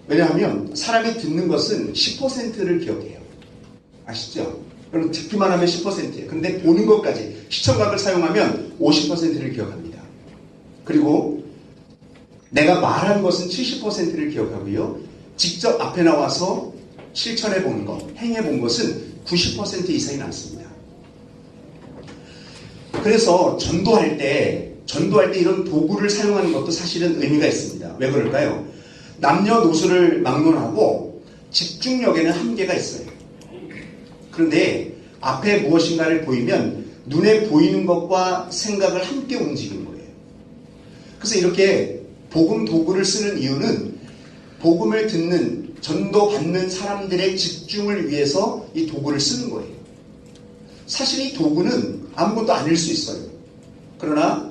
왜냐하면 사람이 듣는 것은 10%를 기억해요. 아시죠? 여러분 듣기만 하면 10%예요. 근데 보는 것까지 시청각을 사용하면 50%를 기억합니다. 그리고 내가 말한 것은 70%를 기억하고요. 직접 앞에 나와서 실천해 본 것, 행해 본 것은 90% 이상이 남습니다. 그래서 전도할 때 이런 도구를 사용하는 것도 사실은 의미가 있습니다. 왜 그럴까요? 남녀노소를 막론하고 집중력에는 한계가 있어요. 그런데 앞에 무엇인가를 보이면 눈에 보이는 것과 생각을 함께 움직이는 거예요. 그래서 이렇게 복음 도구를 쓰는 이유는 복음을 듣는, 전도받는 사람들의 집중을 위해서 이 도구를 쓰는 거예요. 사실 이 도구는 아무것도 아닐 수 있어요. 그러나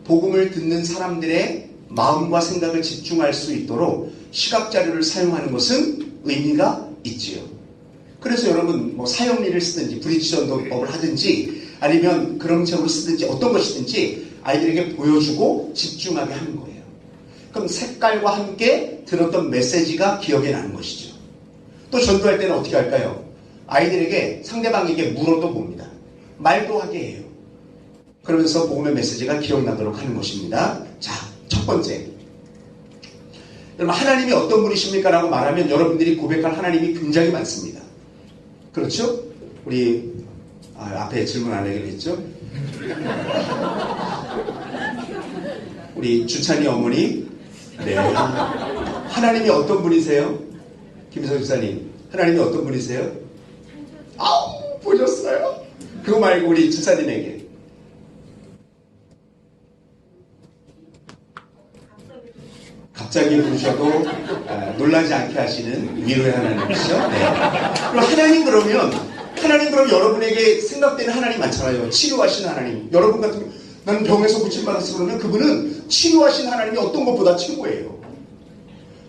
복음을 듣는 사람들의 마음과 생각을 집중할 수 있도록 시각자료를 사용하는 것은 의미가 있지요. 그래서 여러분 사형리를 쓰든지 브릿지 전도법을 하든지 아니면 그런 책으로 쓰든지 어떤 것이든지 아이들에게 보여주고 집중하게 하는 거예요. 그럼 색깔과 함께 들었던 메시지가 기억에 나는 것이죠. 또 전도할 때는 어떻게 할까요? 아이들에게 상대방에게 물어도 봅니다. 말도 하게 해요. 그러면서 복음의 메시지가 기억나도록 하는 것입니다. 자, 첫 번째. 여러분 하나님이 어떤 분이십니까? 라고 말하면 여러분들이 고백할 하나님이 굉장히 많습니다. 그렇죠? 우리 앞에 질문 안 하기로 했죠? 우리 주찬이 어머니, 네. 하나님이 어떤 분이세요? 김희성 주사님, 하나님이 어떤 분이세요? 아우, 보셨어요? 그거 말고 우리 주사님에게. 갑자기 부르셔도 놀라지 않게 하시는 위로의 하나님이시죠? 네. 그럼 하나님 그럼 여러분에게 생각되는 하나님 많잖아요. 치료하신 하나님. 여러분 같은 경우 나는 병에서 고침받았어 그러면 그분은 치료하신 하나님이 어떤 것보다 최고예요.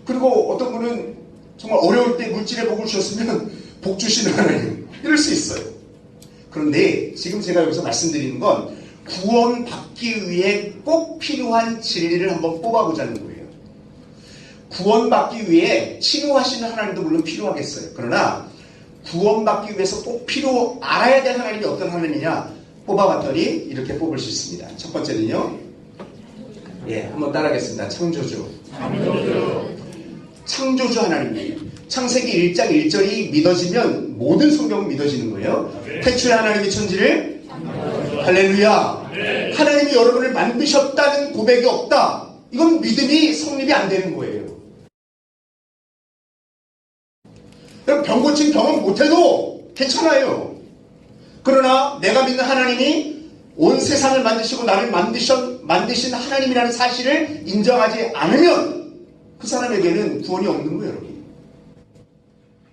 그리고 어떤 분은 정말 어려울 때 물질의 복을 주셨으면 복 주시는 하나님. 이럴 수 있어요. 그런데 지금 제가 여기서 말씀드리는 건 구원받기 위해 꼭 필요한 진리를 한번 뽑아보자는 거예요. 구원받기 위해 치료하시는 하나님도 물론 필요하겠어요. 그러나 구원받기 위해서 꼭 알아야 될 하나님이 어떤 하나님이냐 뽑아봤더니 이렇게 뽑을 수 있습니다. 첫 번째는요. 한번 따라하겠습니다. 창조주 하나님이에요. 창세기 1장 1절이 믿어지면 모든 성경은 믿어지는 거예요. 태초에 하나님이 천지를 할렐루야. 하나님이 여러분을 만드셨다는 고백이 없다. 이건 믿음이 성립이 안 되는 거예요. 병 고친 경험 못해도 괜찮아요. 그러나 내가 믿는 하나님이 온 세상을 만드시고 나를 만드신 하나님이라는 사실을 인정하지 않으면 그 사람에게는 구원이 없는 거예요, 여러분.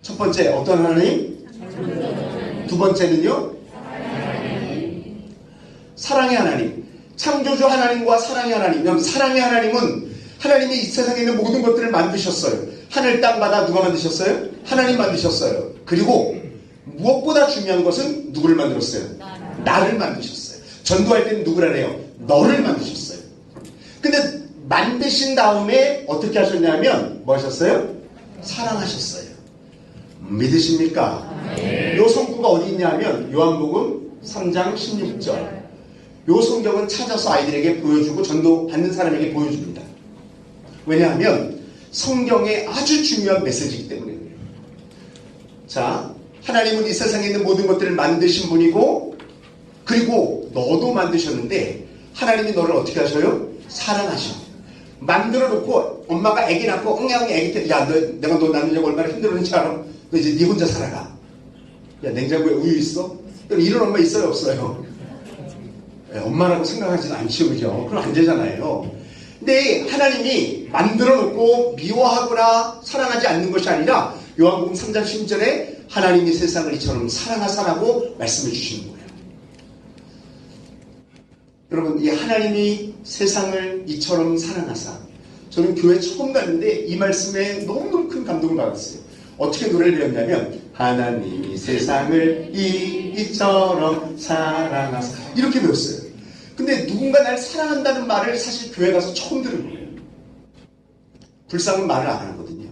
첫 번째, 어떤 하나님? 두 번째는요? 사랑의 하나님. 창조주 하나님과 사랑의 하나님. 사랑의 하나님은 하나님이 이 세상에 있는 모든 것들을 만드셨어요. 하늘, 땅, 바다 누가 만드셨어요? 하나님 만드셨어요. 그리고 무엇보다 중요한 것은 누구를 만들었어요? 나를 만드셨어요. 전도할 때는 누구를 해요? 너를 만드셨어요. 근데 만드신 다음에 어떻게 하셨냐면 뭐 하셨어요? 사랑하셨어요. 믿으십니까? 요 성구가 어디 있냐면 요한복음 3장 16절. 요 성경은 찾아서 아이들에게 보여주고 전도 받는 사람에게 보여줍니다. 왜냐하면 성경의 아주 중요한 메시지이기 때문에 그래요. 자, 하나님은 이 세상에 있는 모든 것들을 만드신 분이고 그리고 너도 만드셨는데 하나님이 너를 어떻게 하셔요? 사랑하셔. 만들어 놓고 엄마가 아기 낳고 응애응애 아기 때 야, 내가 너 낳느냐고 얼마나 힘들었는지 알아? 너 이제 네 혼자 살아가. 야, 냉장고에 우유 있어? 이런 엄마 있어요? 없어요? 엄마라고 생각하지는 않죠, 그죠? 그럼 안 되잖아요. 근데 하나님이 만들어 놓고 미워하거나 사랑하지 않는 것이 아니라 요한복음 3장 10절에 하나님이 세상을 이처럼 사랑하사라고 말씀해 주시는 거예요. 여러분, 이 하나님이 세상을 이처럼 사랑하사. 저는 교회 처음 갔는데 이 말씀에 너무 큰 감동을 받았어요. 어떻게 노래를 배웠냐면 하나님이 세상을 이처럼 사랑하사 이렇게 배웠어요. 근데 누군가 날 사랑한다는 말을 사실 교회 가서 처음 들은 거예요. 불쌍은 말을 안 하거든요.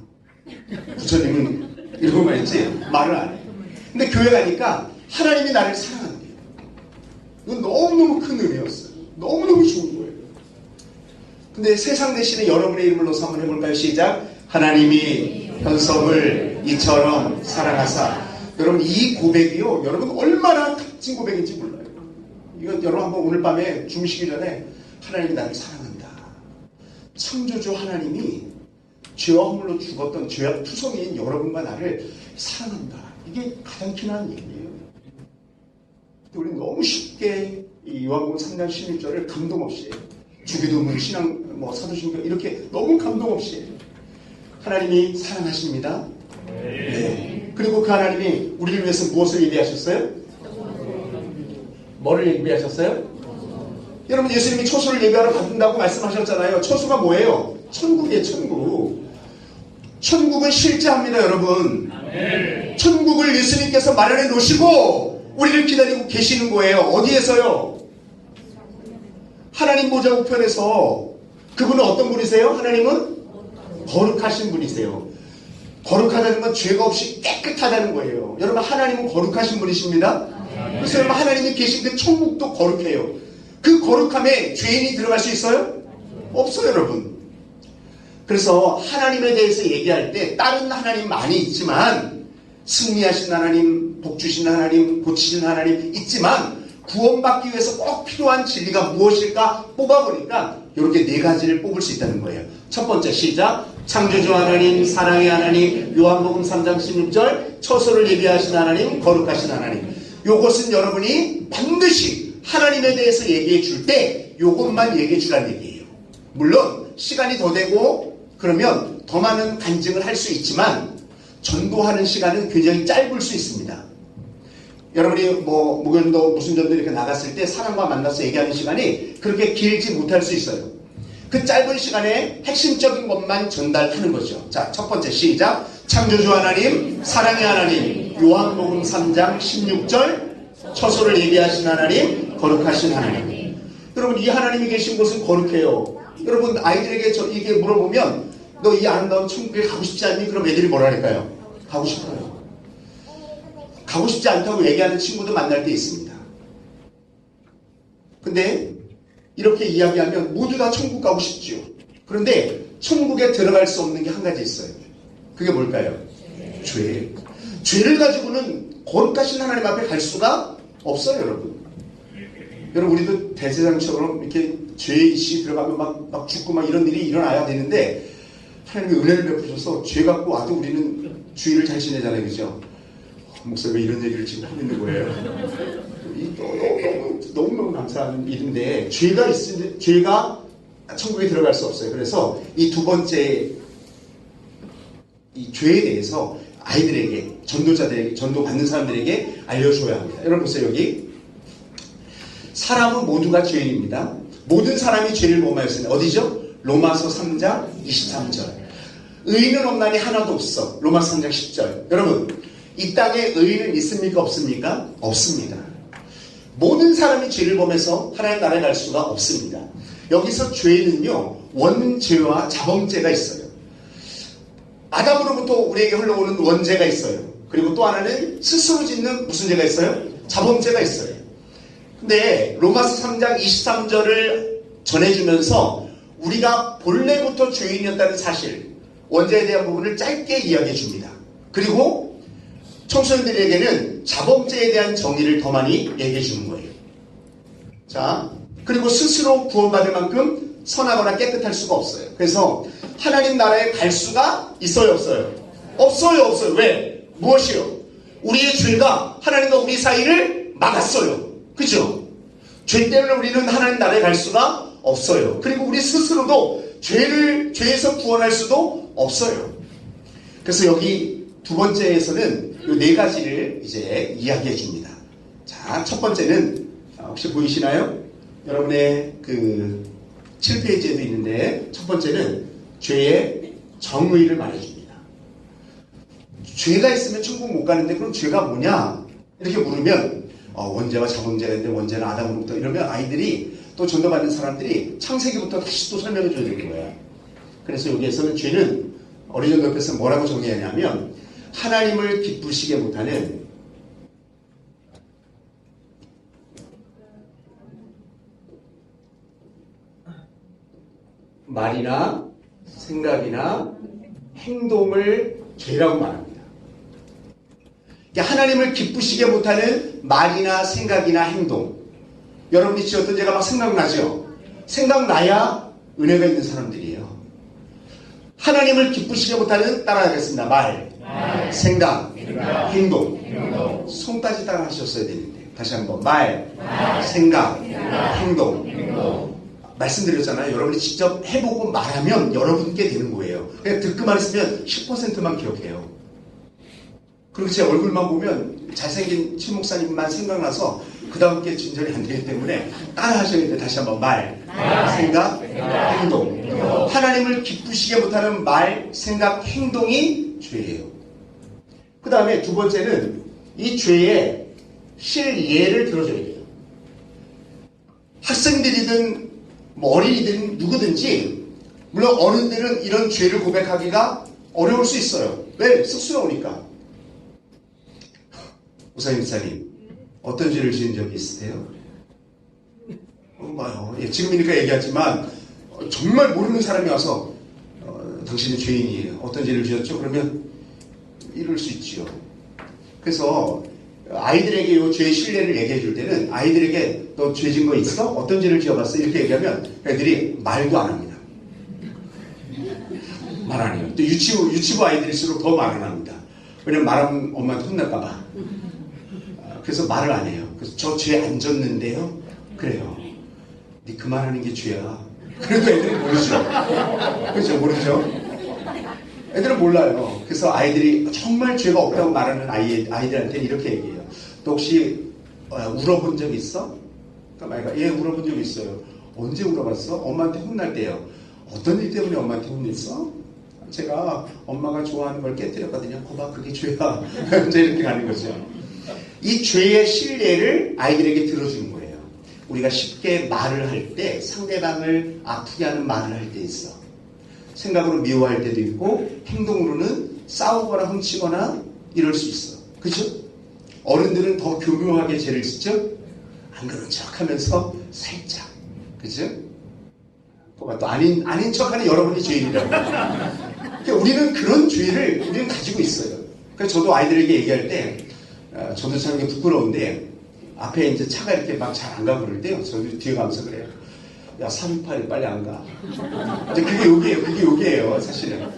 부처님은 이러고만 했지 말을 안 해. 근데 교회 가니까 하나님이 나를 사랑한대요. 이건 너무너무 큰 은혜였어요. 너무너무 좋은 거예요. 근데 세상 대신에 여러분의 이름을 넣어서 한번 해볼까요? 시작. 하나님이 현성을 이처럼 사랑하사. 여러분 이 고백이요, 여러분 얼마나 값진 고백인지 몰라요. 이거 여러분 한번 오늘 밤에 주무시기 전에 하나님이 나를 사랑한다. 창조주 하나님이 죄와 허물로 죽었던 죄악 투성이인 여러분과 나를 사랑한다. 이게 가장 기나는 얘기예요. 우리는 너무 쉽게 이 요한복음 3장 16절을 감동 없이 해요. 주기도문, 신앙, 사도신경 이렇게 너무 감동 없이 해요. 하나님이 사랑하십니다. 네. 그리고 그 하나님이 우리를 위해서 무엇을 예비하셨어요? 뭐를 예비하셨어요? 여러분 예수님이 초소를 예비하러 가신다고 말씀하셨잖아요. 초소가 뭐예요? 천국이에요. 천국. 천국은 실제합니다. 여러분. 천국을 예수님께서 마련해 놓으시고 우리를 기다리고 계시는 거예요. 어디에서요? 하나님 보좌 우편에서. 그분은 어떤 분이세요? 하나님은 거룩하신 분이세요. 거룩하다는 건 죄가 없이 깨끗하다는 거예요. 여러분 하나님은 거룩하신 분이십니다. 그래서 여러분 하나님이 계신 그 천국도 거룩해요. 그 거룩함에 죄인이 들어갈 수 있어요? 없어요. 여러분. 그래서 하나님에 대해서 얘기할 때 다른 하나님 많이 있지만, 승리하신 하나님, 복주신 하나님, 고치신 하나님 있지만, 구원받기 위해서 꼭 필요한 진리가 무엇일까 뽑아보니까 이렇게 네 가지를 뽑을 수 있다는 거예요. 첫 번째 시작. 창조주 하나님, 사랑의 하나님, 요한복음 3장 16절, 처소를 예비하신 하나님, 거룩하신 하나님. 요것은 여러분이 반드시 하나님에 대해서 얘기해 줄 때 요것만 얘기해 주라는 얘기예요. 물론 시간이 더 되고 그러면 더 많은 간증을 할 수 있지만 전도하는 시간은 굉장히 짧을 수 있습니다. 여러분이 무견도 무슨 전도 이렇게 나갔을 때 사람과 만나서 얘기하는 시간이 그렇게 길지 못할 수 있어요. 그 짧은 시간에 핵심적인 것만 전달하는 거죠. 자, 첫 번째 시작. 창조주 하나님, 사랑의 하나님, 요한복음 3장 16절, 처소를 예비하신 하나님, 거룩하신 하나님. 여러분 이 하나님이 계신 곳은 거룩해요. 여러분 아이들에게 이게 물어보면 너 이 아름다운 천국에 가고 싶지 않니? 그럼 애들이 뭐라 할까요? 가고 싶어요. 가고 싶지 않다고 얘기하는 친구도 만날 때 있습니다. 근데 이렇게 이야기하면 모두 다 천국 가고 싶지요. 그런데 천국에 들어갈 수 없는 게 한 가지 있어요. 그게 뭘까요? 죄. 죄를 가지고는 거룩하신 하나님 앞에 갈 수가 없어요. 여러분 우리도 대제사장처럼 이렇게 죄의 이씨 들어가면 막 죽고 막 이런 일이 일어나야 되는데 하나님이 은혜를 베푸셔서 죄 갖고 와도 우리는 주의를 잘 지내잖아요. 그죠? 목사님 왜 이런 얘기를 지금 하고 있는 거예요? 너무너무 감사한 일인데 죄가 있으면 죄가 천국에 들어갈 수 없어요. 그래서 이 두 번째 이 죄에 대해서 아이들에게, 전도자들에게, 전도 받는 사람들에게 알려줘야 합니다. 여러분 보세요. 여기 사람은 모두가 죄인입니다. 모든 사람이 죄를 범하였으니 어디죠? 로마서 3장 23절. 의인은 없나니 하나도 없어. 로마서 3장 10절. 여러분 이 땅에 의인은 있습니까? 없습니까? 없습니다. 모든 사람이 죄를 범해서 하나님 나라에 갈 수가 없습니다. 여기서 죄는요, 원죄와 자범죄가 있어요. 아담으로부터 우리에게 흘러오는 원죄가 있어요. 그리고 또 하나는 스스로 짓는 무슨 죄가 있어요? 자범죄가 있어요. 근데 로마서 3장 23절을 전해주면서 우리가 본래부터 죄인이었다는 사실, 원죄에 대한 부분을 짧게 이야기해 줍니다. 그리고 청소년들에게는 자범죄에 대한 정의를 더 많이 얘기해 주는 거예요. 자, 그리고 스스로 구원받을 만큼 선하거나 깨끗할 수가 없어요. 그래서 하나님 나라에 갈 수가 있어요, 없어요? 없어요. 왜? 무엇이요? 우리의 죄가 하나님과 우리 사이를 막았어요. 그죠? 죄 때문에 우리는 하나님 나라에 갈 수가 없어요. 그리고 우리 스스로도 죄에서 구원할 수도 없어요. 그래서 여기 두 번째에서는 이 네 가지를 이제 이야기해 줍니다. 자, 첫 번째는 혹시 보이시나요? 여러분의 그 7페이지에도 있는데 첫 번째는 죄의 정의를 말해줍니다. 죄가 있으면 천국 못 가는데 그럼 죄가 뭐냐? 이렇게 물으면 원죄와 자범죄가 있는데 원죄는 아담으로부터 이러면 아이들이 또 전도받는 사람들이 창세기부터 다시 또 설명해 줘야 되는 거야. 그래서 여기에서는 죄는 어리전 옆에서 뭐라고 정리하냐면 하나님을 기쁘시게 못하는 말이나 생각이나 행동을 죄라고 말합니다. 하나님을 기쁘시게 못하는 말이나 생각이나 행동. 여러분이 지었던 죄가 막 생각나죠? 생각나야 은혜가 있는 사람들이에요. 하나님을 기쁘시게 못하는, 따라하겠습니다. 말, 생각, 행동. 손까지 따라 하셨어야 되는데. 다시 한번. 말, 생각, 행동. 말씀드렸잖아요. 여러분이 직접 해보고 말하면 여러분께 되는 거예요. 그냥 듣기만 했으면 10%만 기억해요. 그리고 제 얼굴만 보면 잘생긴 최 목사님만 생각나서 그 다음 게 진전이 안 되기 때문에 따라 하셔야 돼. 다시 한번. 말, 생각, 행동. 하나님을 기쁘시게 못하는 말, 생각, 행동이 죄예요. 그 다음에 두 번째는 이 죄의 실예를 들어줘야 돼요. 학생들이든 어린이든 누구든지, 물론 어른들은 이런 죄를 고백하기가 어려울 수 있어요. 왜? 쑥스러우니까. 우사님, 어떤 죄를 지은 적이 있으세요? 봐요. 지금이니까 얘기하지만 정말 모르는 사람이 와서 당신은 죄인이에요. 어떤 죄를 지었죠? 그러면 이럴 수 있지요. 그래서 아이들에게 이 죄의 실례를 얘기해 줄 때는 아이들에게 너 죄 진 거 있어? 어떤 죄를 지어봤어? 이렇게 얘기하면 애들이 말도 안 합니다. 말 안 해요. 또 유치부 아이들일수록 더 말 안 합니다. 왜냐면 말하면 엄마한테 혼날까봐. 그래서 말을 안 해요. 그래서 저 죄 안 졌는데요? 그래요. 네 그만하는 게 죄야. 그래도 애들이 모르죠. 그렇죠? 모르죠? 애들은 몰라요. 그래서 아이들이 정말 죄가 없다고 말하는 아이들한테 이렇게 얘기해요. 너 혹시 울어본 적 있어? 그러니까 아이가 예, 울어본 적 있어요. 언제 울어봤어? 엄마한테 혼날 때요. 어떤 일 때문에 엄마한테 혼냈어? 제가 엄마가 좋아하는 걸 깨뜨렸거든요. 거봐, 그게 죄야. 이제 이렇게 가는 거죠. 이 죄의 실례를 아이들에게 들어주는 거예요. 우리가 쉽게 말을 할 때 상대방을 아프게 하는 말을 할 때 있어. 생각으로 미워할 때도 있고 행동으로는 싸우거나 훔치거나 이럴 수 있어. 그렇죠? 어른들은 더 교묘하게 죄를 짓죠? 안 그런 척하면서 살짝. 그렇죠? 또 아닌 척하는 여러분이 죄인이라고. 그러니까 우리는 그런 죄를 우리는 가지고 있어요. 그래서 저도 아이들에게 얘기할 때 저도 참 부끄러운데 앞에 이제 차가 이렇게 막 잘 안 가고 그럴 때요. 저도 뒤에 가면서 그래요. 야, 468 빨리 안 가. 이제 그게 욕이에요, 사실은.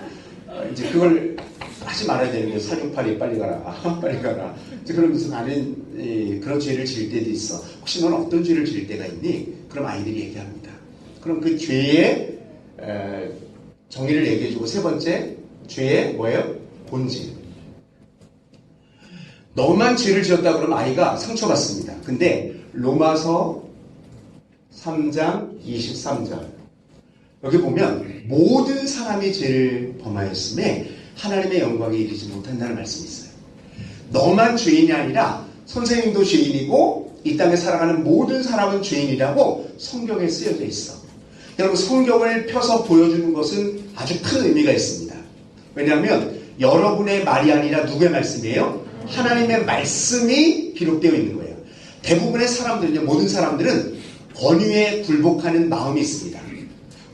이제 그걸 하지 말아야 되는데, 468이 빨리 가라. 빨리 가라. 이제 그러면서 나는 그런 죄를 지을 때도 있어. 혹시 너는 어떤 죄를 지을 때가 있니? 그럼 아이들이 얘기합니다. 그럼 그 죄의 정의를 얘기해주고, 세 번째, 죄의 뭐예요? 본질. 너만 죄를 지었다 그러면 아이가 상처받습니다. 근데 로마서 3장 23절 여기 보면 모든 사람이 죄를 범하였음에 하나님의 영광에 이르지 못한다는 말씀이 있어요. 너만 죄인이 아니라 선생님도 죄인이고 이 땅에 살아가는 모든 사람은 죄인이라고 성경에 쓰여져 있어. 여러분, 성경을 펴서 보여주는 것은 아주 큰 의미가 있습니다. 왜냐하면 여러분의 말이 아니라 누구의 말씀이에요? 하나님의 말씀이 기록되어 있는 거예요. 대부분의 사람들은요, 모든 사람들은 권위에 굴복하는 마음이 있습니다.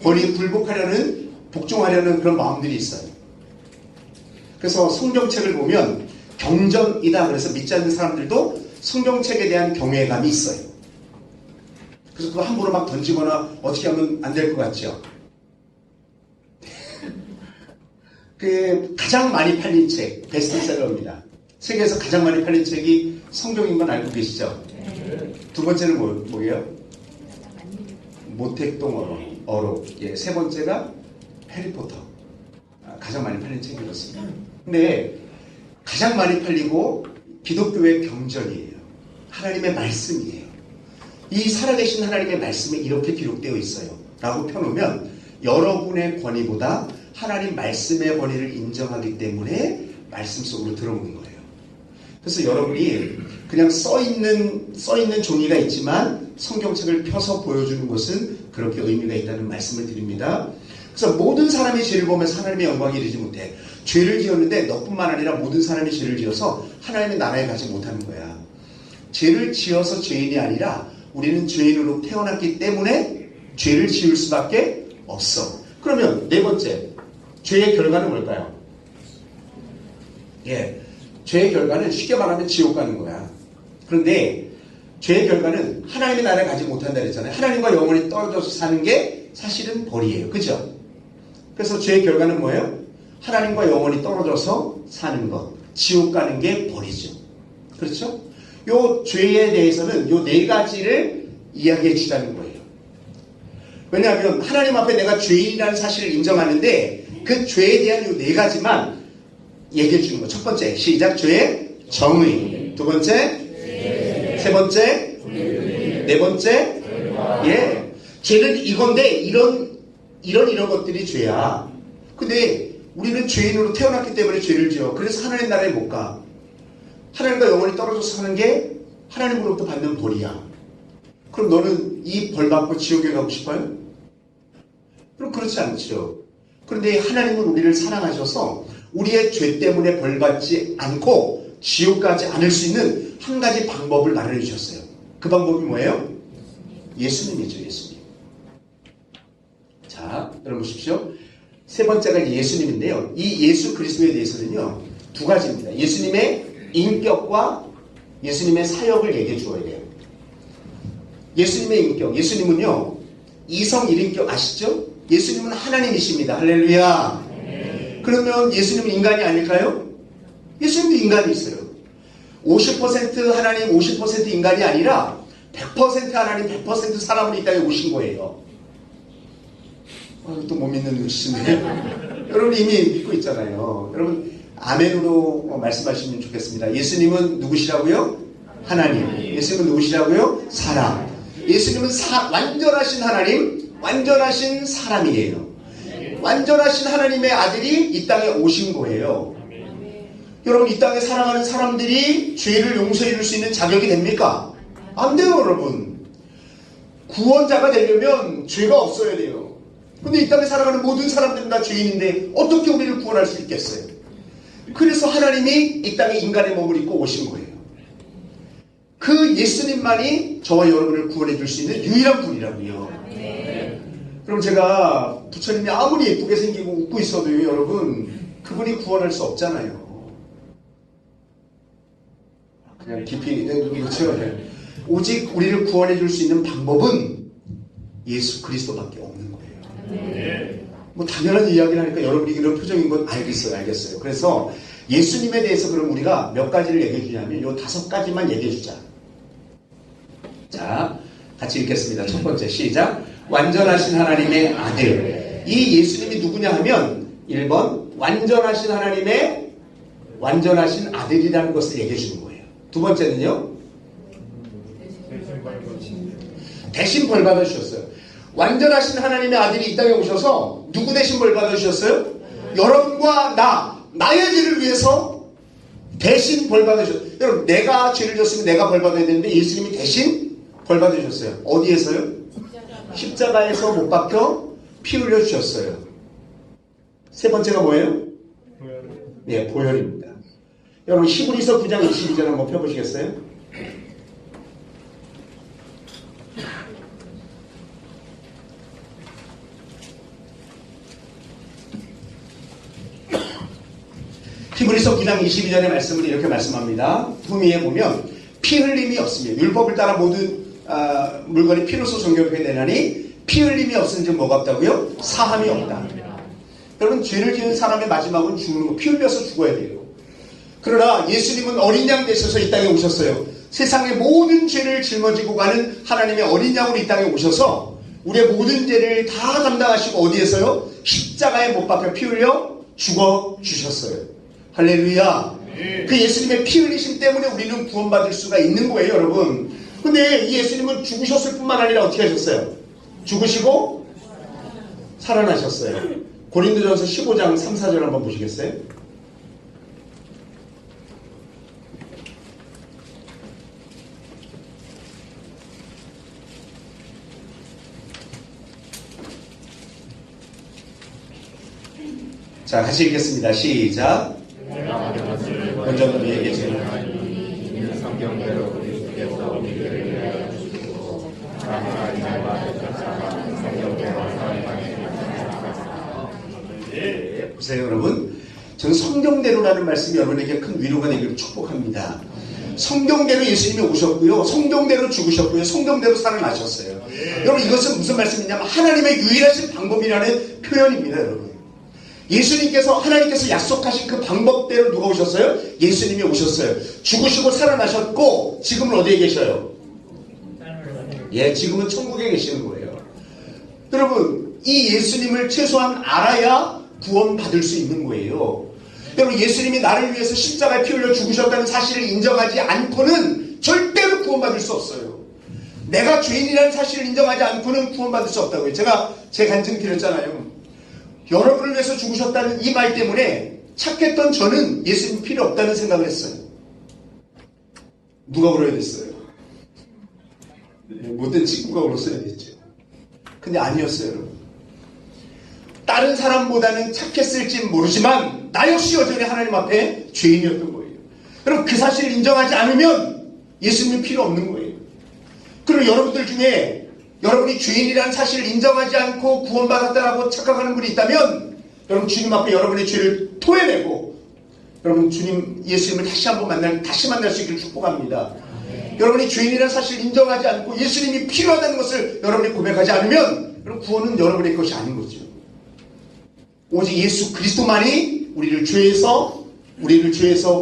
권위에 굴복하려는, 복종하려는 그런 마음들이 있어요. 그래서 성경책을 보면 경전이다 그래서 믿지 않는 사람들도 성경책에 대한 경외감이 있어요. 그래서 그거 함부로 막 던지거나 어떻게 하면 안 될 것 같죠. 그 가장 많이 팔린 책, 베스트셀러입니다. 세계에서 가장 많이 팔린 책이 성경인 건 알고 계시죠? 두 번째는 뭐예요? 모택동 어록. 예, 세 번째가 해리포터. 가장 많이 팔린 책이 그렇습니다. 근데 가장 많이 팔리고 기독교의 경전이에요. 하나님의 말씀이에요. 이 살아계신 하나님의 말씀에 이렇게 기록되어 있어요. 라고 펴놓으면 여러분의 권위보다 하나님 말씀의 권위를 인정하기 때문에 말씀 속으로 들어오는 거예요. 그래서 여러분이 그냥 써있는 종이가 있지만 성경책을 펴서 보여주는 것은 그렇게 의미가 있다는 말씀을 드립니다. 그래서 모든 사람이 죄를 보면서 하나님의 영광에 이르지 못해. 죄를 지었는데 너뿐만 아니라 모든 사람이 죄를 지어서 하나님의 나라에 가지 못하는 거야. 죄를 지어서 죄인이 아니라 우리는 죄인으로 태어났기 때문에 죄를 지을 수밖에 없어. 그러면 네 번째, 죄의 결과는 뭘까요? 예, 죄의 결과는 쉽게 말하면 지옥 가는 거야. 그런데 죄의 결과는 하나님의 나라에 가지 못한다 그랬잖아요. 하나님과 영원히 떨어져서 사는 게 사실은 벌이에요. 그죠? 그래서 죄의 결과는 뭐예요? 하나님과 영원히 떨어져서 사는 것. 지옥 가는 게 벌이죠. 그렇죠? 요 죄에 대해서는 요 네 가지를 이야기해 주자는 거예요. 왜냐하면 하나님 앞에 내가 죄인이라는 사실을 인정하는데 그 죄에 대한 요 네 가지만 얘기해 주는 거. 첫 번째, 시작. 죄의 정의. 두 번째, 세 번째, 네 번째, 예. 죄는 이건데 이런 것들이 죄야. 근데 우리는 죄인으로 태어났기 때문에 죄를 지어. 그래서 하나님 나라에 못 가. 하나님과 영원히 떨어져서 사는 게 하나님으로부터 받는 벌이야. 그럼 너는 이 벌 받고 지옥에 가고 싶어요? 그럼 그렇지 않죠. 그런데 하나님은 우리를 사랑하셔서 우리의 죄 때문에 벌 받지 않고 지옥 가지 않을 수 있는 한 가지 방법을 마련해 주셨어요. 그 방법이 뭐예요? 예수님이죠. 예수님. 자, 여러분 보십시오. 세 번째가 예수님인데요. 이 예수 그리스도에 대해서는요, 두 가지입니다. 예수님의 인격과 예수님의 사역을 얘기해 주어야 돼요. 예수님의 인격. 예수님은요, 이성 일인격 아시죠? 예수님은 하나님이십니다. 할렐루야. 그러면 예수님은 인간이 아닐까요? 예수님도 인간이 있어요. 50% 하나님, 50% 인간이 아니라 100% 하나님, 100% 사람으로 이 땅에 오신 거예요. 또 못 믿는 눈치인데. 여러분 이미 믿고 있잖아요. 여러분 아멘으로 말씀하시면 좋겠습니다. 예수님은 누구시라고요? 하나님. 예수님은 누구시라고요? 사람. 예수님은 완전하신 하나님, 완전하신 사람이에요. 완전하신 하나님의 아들이 이 땅에 오신 거예요. 여러분 이 땅에 살아가는 사람들이 죄를 용서해 줄 수 있는 자격이 됩니까? 안 돼요, 여러분. 구원자가 되려면 죄가 없어야 돼요. 근데 이 땅에 살아가는 모든 사람들은 다 죄인인데 어떻게 우리를 구원할 수 있겠어요? 그래서 하나님이 이 땅에 인간의 몸을 입고 오신 거예요. 그 예수님만이 저와 여러분을 구원해 줄 수 있는 유일한 분이라고요. 그럼 제가 부처님이 아무리 예쁘게 생기고 웃고 있어도요, 여러분 그분이 구원할 수 없잖아요. 그냥 깊이 그렇죠. 오직 우리를 구원해 줄 수 있는 방법은 예수 그리스도밖에 없는 거예요. 뭐 당연한 이야기를 하니까 여러분이 이런 표정인 건 알겠어요. 그래서 예수님에 대해서 그럼 우리가 몇 가지를 얘기해 주냐면 요 5가지만 얘기해 주자. 자, 같이 읽겠습니다. 첫 번째, 시작. 완전하신 하나님의 아들. 이 예수님이 누구냐 하면 1번 완전하신 하나님의 완전하신 아들이라는 것을 얘기해 주는 거예요. 두 번째는요, 대신 벌 받아주셨어요. 완전하신 하나님의 아들이 이 땅에 오셔서 누구 대신 벌 받아주셨어요? 여러분과 나의 죄를 위해서 대신 벌 받아주셨어요. 여러분 내가 죄를 졌으면 내가 벌 받아야 되는데 예수님이 대신 벌 받아주셨어요. 어디에서요? 십자가에서 못 박혀 피 흘려 주셨어요. 세 번째가 뭐예요? 네, 보혈입니다. 여러분 히브리서 9장 22절 한번 펴보시겠어요? 히브리서 9장 22절의 말씀을 이렇게 말씀합니다. 후미에 보면 피 흘림이 없으며 율법을 따라 모든 물건이 피로써 정결하게 되나니 피 흘림이 없은즉 뭐가 없다고요? 사함이 없다. 여러분 죄를 지은 사람의 마지막은 죽는 거, 피 흘려서 죽어야 돼요. 그러나 예수님은 어린 양 되셔서 이 땅에 오셨어요. 세상의 모든 죄를 짊어지고 가는 하나님의 어린 양으로 이 땅에 오셔서 우리의 모든 죄를 다 담당하시고 어디에서요? 십자가에 못 박혀 피 흘려 죽어 주셨어요. 할렐루야. 그 예수님의 피 흘리심 때문에 우리는 구원받을 수가 있는 거예요, 여러분. 근데 이 예수님은 죽으셨을 뿐만 아니라 어떻게 하셨어요? 죽으시고 살아나셨어요. 고린도전서 15장 3, 4절 한번 보시겠어요? 자, 같이 읽겠습니다. 시작. 먼저 너희에게 있는 성경대로 그리스도께서 우리를 위하여 주시고 사랑하는 날과 쫓아가 성경대로 네, 보세요, 여러분. 저는 성경대로라는 말씀이 여러분에게 큰 위로가 되기를 축복합니다. 성경대로 예수님이 오셨고요. 성경대로 죽으셨고요. 성경대로 살아나셨어요. 여러분, 이것은 무슨 말씀이냐면 하나님의 유일하신 방법이라는 표현입니다, 여러분. 하나님께서 약속하신 그 방법대로 누가 오셨어요? 예수님이 오셨어요. 죽으시고 살아나셨고 지금은 어디에 계셔요? 예, 지금은 천국에 계시는 거예요. 여러분, 이 예수님을 최소한 알아야 구원받을 수 있는 거예요. 여러분, 예수님이 나를 위해서 십자가에 피 흘려 죽으셨다는 사실을 인정하지 않고는 절대로 구원받을 수 없어요. 내가 죄인이라는 사실을 인정하지 않고는 구원받을 수 없다고요. 제가 제 간증 드렸잖아요. 여러분을 위해서 죽으셨다는 이 말 때문에 착했던 저는 예수님 필요 없다는 생각을 했어요. 누가 울어야 됐어요? 못된 친구가 울었어야 됐죠. 근데 아니었어요, 여러분. 다른 사람보다는 착했을진 모르지만 나 역시 여전히 하나님 앞에 죄인이었던 거예요. 여러분, 그 사실을 인정하지 않으면 예수님이 필요 없는 거예요. 그리고 여러분들 중에 여러분이 죄인이라는 사실을 인정하지 않고 구원받았다라고 착각하는 분이 있다면 여러분, 주님 앞에 여러분의 죄를 토해내고 여러분, 주님 예수님을 다시 만날 수 있기를 축복합니다. 여러분이 죄인이라는 사실을 인정하지 않고 예수님이 필요하다는 것을 여러분이 고백하지 않으면 여러분, 구원은 여러분의 것이 아닌 거죠. 오직 예수 그리스도만이 우리를 죄에서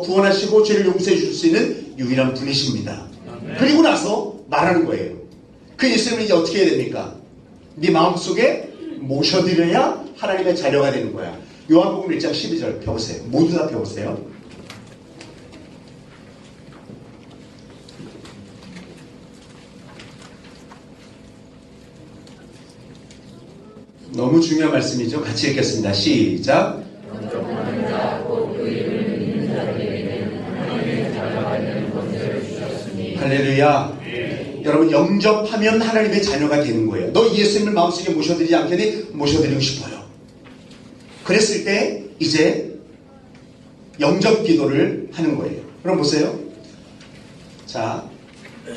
구원하시고 죄를 용서해 줄 수 있는 유일한 분이십니다. 그리고 나서 말하는 거예요. 그 예수님을 이제 어떻게 해야 됩니까? 네 마음속에 모셔드려야 하나님의 자녀가 되는 거야. 요한복음 1장 12절 펴보세요. 모두 다 펴보세요. 너무 중요한 말씀이죠. 같이 읽겠습니다. 시작. 할렐루야. 여러분, 영접하면 하나님의 자녀가 되는 거예요. 너 예수님을 마음속에 모셔드리지 않겠니? 모셔드리고 싶어요. 그랬을 때 이제 영접 기도를 하는 거예요. 그럼 보세요. 자,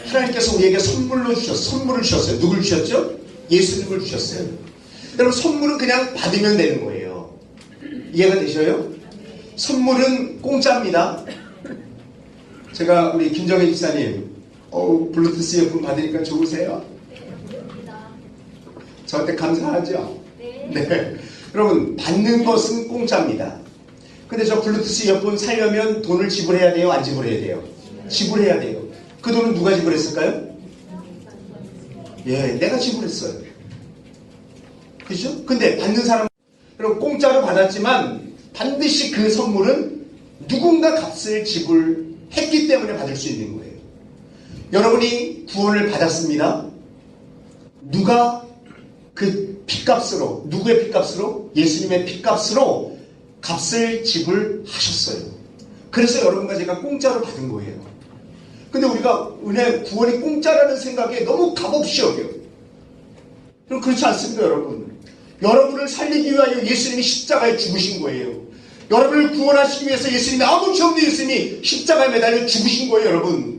하나님께서 우리에게 선물을 주셨어요. 누굴 주셨죠? 예수님을 주셨어요. 여러분, 선물은 그냥 받으면 되는 거예요. 이해가 되셔요? 선물은 공짜입니다. 제가 우리 김정희 집사님 블루투스 이어폰 받으니까 좋으세요? 저한테 감사하죠? 네. 여러분, 받는 것은 공짜입니다. 근데 저 블루투스 이어폰 사려면 돈을 지불해야 돼요? 안 지불해야 돼요? 지불해야 돼요. 그 돈은 누가 지불했을까요? 예, 내가 지불했어요. 그죠? 근데 받는 사람, 여러분, 공짜로 받았지만 반드시 그 선물은 누군가 값을 지불했기 때문에 받을 수 있는 거예요. 여러분이 구원을 받았습니다. 누가 그 핏값으로, 누구의 핏값으로? 예수님의 핏값으로 값을 지불하셨어요. 그래서 여러분과 제가 공짜로 받은 거예요. 근데 우리가 구원이 공짜라는 생각에 너무 값없이 여겨요. 그럼 그렇지 않습니다, 여러분. 여러분을 살리기 위하여 예수님이 십자가에 죽으신 거예요. 여러분을 구원하시기 위해서 예수님이, 아무 죄 없는 예수님이 십자가에 매달려 죽으신 거예요, 여러분.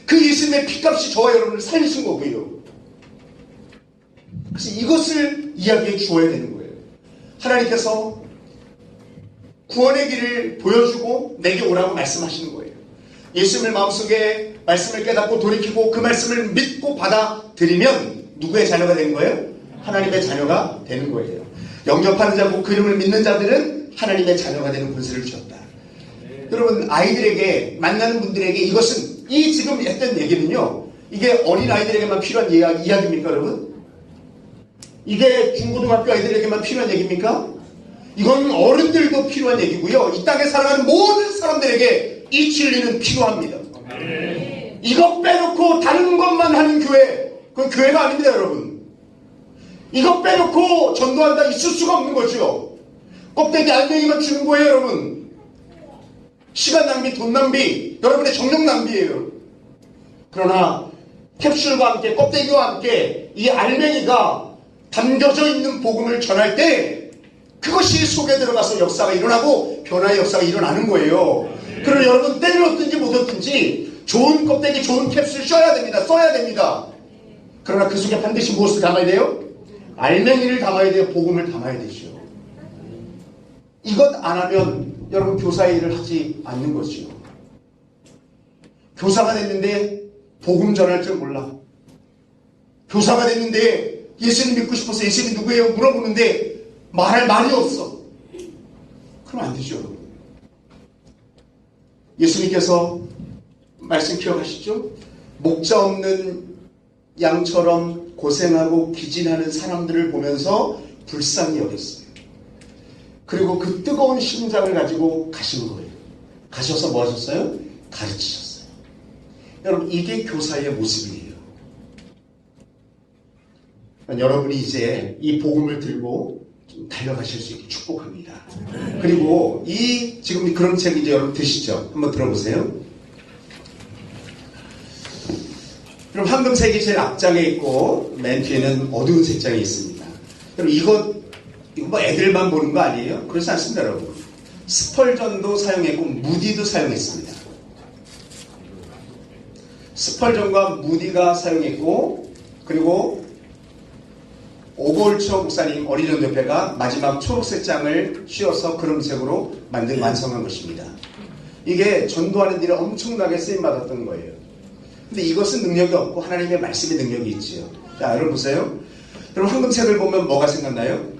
그 예수님의 핏값이 저와 여러분을 살리신 거고요. 그래서 이것을 이야기해 주어야 되는 거예요. 하나님께서 구원의 길을 보여주고 내게 오라고 말씀하시는 거예요. 예수님을 마음속에 말씀을 깨닫고 돌이키고 그 말씀을 믿고 받아들이면 누구의 자녀가 되는 거예요? 하나님의 자녀가 되는 거예요. 영접하는 자고 그 이름을 믿는 자들은 하나님의 자녀가 되는 권세를 주셨다. 여러분, 아이들에게, 만나는 분들에게 이것은, 이 지금 했던 얘기는요, 이게 어린아이들에게만 필요한 이야기입니까, 여러분? 이게 중고등학교 아이들에게만 필요한 얘기입니까? 이건 어른들도 필요한 얘기고요. 이 땅에 살아가는 모든 사람들에게 이 진리는 필요합니다. 이것 빼놓고 다른 것만 하는 교회, 그건 교회가 아닙니다, 여러분. 이것 빼놓고 전도한다 있을 수가 없는 거죠. 껍데기 알맹이만 주는 거예요, 여러분. 시간 낭비, 돈 낭비, 여러분의 정력 낭비예요. 그러나 캡슐과 함께, 껍데기와 함께 이 알맹이가 담겨져 있는 복음을 전할 때 그것이 속에 들어가서 역사가 일어나고 변화의 역사가 일어나는 거예요. 그럼 여러분 때를 얻든지 못 얻든지 좋은 껍데기 좋은 캡슐 써야 됩니다. 그러나 그 속에 반드시 무엇을 담아야 돼요? 알맹이를 담아야 돼요. 복음을 담아야 되죠. 이것 안 하면 여러분 교사의 일을 하지 않는 거죠. 교사가 됐는데 복음 전할 줄 몰라. 교사가 됐는데 예수님 믿고 싶어서 예수님 누구예요? 물어보는데 말할 말이 없어. 그럼 안 되죠, 여러분. 예수님께서 말씀 기억하시죠? 목자 없는 양처럼 고생하고 기진하는 사람들을 보면서 불쌍히 여겼어요. 그리고 그 뜨거운 심장을 가지고 가신 거예요. 가셔서 뭐 하셨어요? 가르치셨어요. 여러분 이게 교사의 모습이에요. 여러분이 이제 이 복음을 들고 좀 달려가실 수 있게 축복합니다. 그리고 지금 그런 책 이제 여러분 드시죠? 한번 들어보세요. 그럼 황금색이 제일 앞장에 있고 맨 뒤에는 어두운 색장이 있습니다. 여러분 이거 뭐 애들만 보는 거 아니에요? 그렇지 않습니다, 여러분. 스펄전도 사용했고 무디도 사용했습니다. 스펄전과 무디가 사용했고 그리고 오골초 목사님 어린이전도협회가 마지막 초록색 장을 씌워서 그름색으로 완성한 것입니다. 이게 전도하는 일에 엄청나게 쓰임받았던 거예요. 근데 이것은 능력이 없고 하나님의 말씀의 능력이 있지요. 자, 여러분 보세요. 여러분 황금색을 보면 뭐가 생각나요?